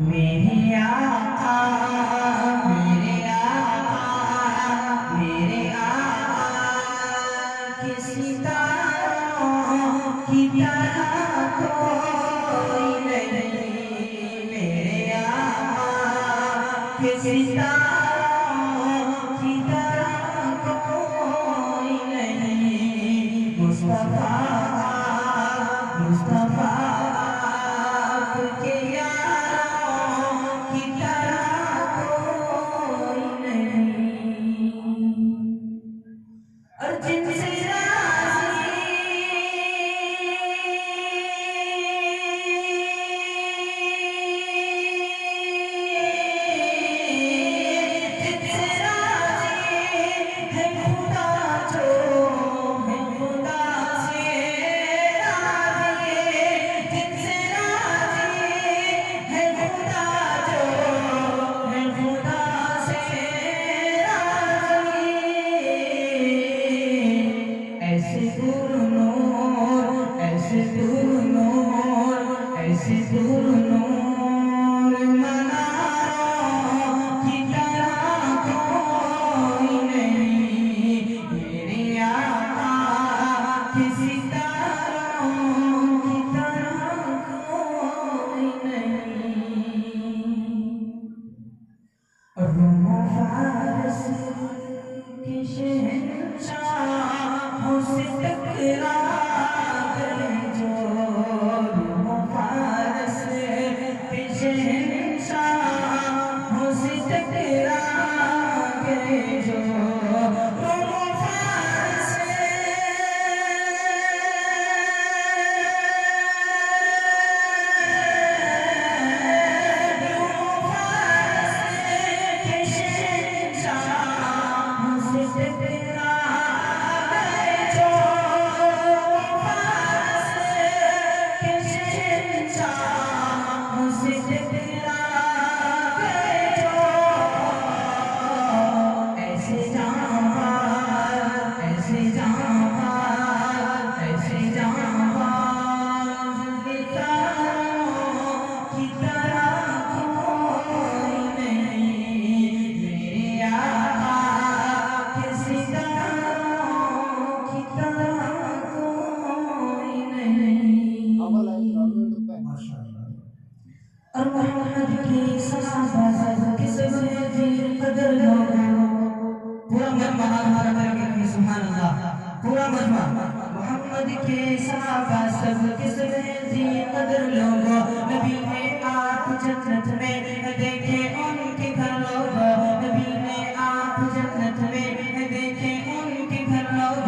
میرے آقا میرے آقا میرے آقا کے ستاروں کی طرح کوئی نہیں، میرے آقا کے ستاروں کی طرح کوئی نہیں، مصطفیٰ مصطفیٰ آپ کے یاروں کی طرح کوئی نہیں، اور جن سے ایسے نور مناروں کی طرح کوئی نہیں، میرے آقا کے ستاروں کی طرح کوئی نہیں، روم و فارس کے شہنشاہوں سے ٹکرا گئے جو، روم و فارس کے شہنشاہوں سے ٹکرا گئے جو، روم و فارس کے شہنشاہوں سے ٹکرا گئے جو، اور محمد کی صحابہ کس میں دیر قدر لوگ، پورا مجمع ہمارا کر کے سبحان اللہ، پورا مجمع محمد کے صحابہ سب کس میں دیر قدر لوگ، نبی نے آپ جنت میں دیکھے ان کے گھر لوگ، نبی نے آپ جنت میں دیکھے ان کے گھر لوگ،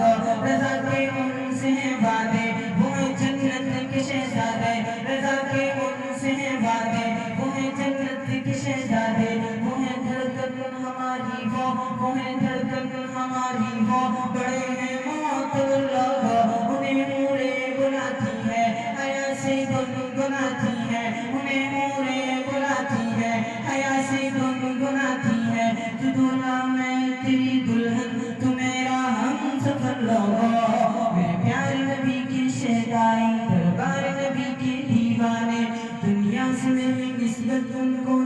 رضا کے ان سے وعدے وہ جنت کے شہزادے، رضا کے ان سے وعدے وہ جنت کے شہزادے، وہ دھڑکن ہماری وہ دھڑکن ہماری وہ، بڑے ہیں معطل لوگ، انہیں نورے بلاتی ہے حیا سے گنگناتی ہے، انہیں نورے بلاتی ہے حیا سے گنگناتی ہے، تو دلہا میں تیری دلہن تو میرا ہم سفر لوگ، میرے پیارے نبی کی شہدائی دربار نبی کے دیوانے، دنیا سے میری نسبت ان کو